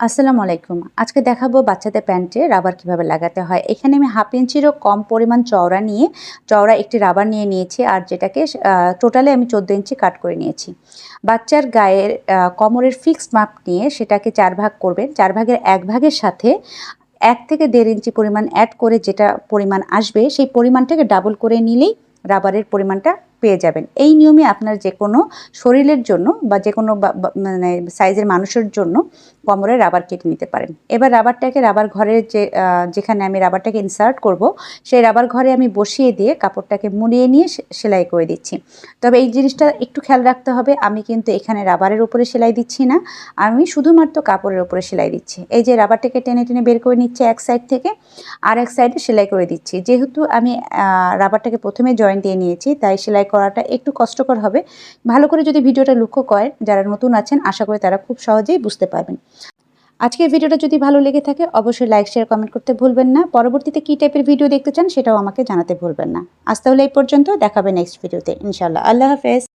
আসসালামু আলাইকুম। আজকে দেখাবো বাচ্চাদের প্যান্টে রাবার কিভাবে লাগাতে হয়। এখানে আমি 1/2 ইঞ্চিরও কম পরিমাণ চওড়া একটি রাবার নিয়ে নিয়েছি, আর যেটাকে টোটালি আমি 14 ইঞ্চি কাট করে নিয়েছি। বাচ্চার গায়ের কোমরের ফিক্সড মাপ নিয়ে সেটাকে 4 ভাগ করবেন। 4 ভাগের 1 ভাগের সাথে 1 থেকে 1.5 ইঞ্চি পরিমাণ অ্যাড করে যেটা পরিমাণ আসবে সেই পরিমাণটাকে ডাবল করে নিলেই রাবারের পরিমাণটা পেয়ে যাবেন। এই নিয়মে আপনার যেকোনো শরীরের জন্য বা যেকোনো মানে সাইজের মানুষের জন্য কোমরে রাবার কেটে নিতে পারেন। এবার রাবার ঘরের যেখানে আমি রাবারটাকে ইনসার্ট করব সেই রাবার ঘরে আমি বসিয়ে দিয়ে কাপড়টাকে মুড়িয়ে নিয়ে সেলাই করে দিচ্ছি। তবে এই জিনিসটা একটু খেয়াল রাখতে হবে, আমি কিন্তু এখানে রাবারের উপরে সেলাই দিচ্ছি না, আমি শুধুমাত্র কাপড়ের উপরে সেলাই দিচ্ছি। এই যে রাবারটাকে টেনে টেনে বের করে নিচ্ছে এক সাইড থেকে, আর এক সাইডে সেলাই করে দিচ্ছি। যেহেতু আমি রাবারটাকে প্রথমে জয়েন্ট দিয়ে নিয়েছি তাই সেলাই করাটা একটু কষ্টকর হবে। ভালো করে যদি ভিডিওটা লক্ষ্য করেন, যারা নতুন আছেন আশা করি তারা খুব সহজেই বুঝতে পারবেন। আজকের ভিডিওটা যদি ভালো লেগে থাকে অবশ্যই লাইক শেয়ার কমেন্ট করতে ভুলবেন না। পরবর্তীতে কী টাইপের ভিডিও দেখতে চান সেটাও আমাকে জানাতে ভুলবেন না। আজ তাহলে এই পর্যন্ত, দেখাবে নেক্সট ভিডিওতে ইনশাআল্লাহ। আল্লাহ হাফেজ।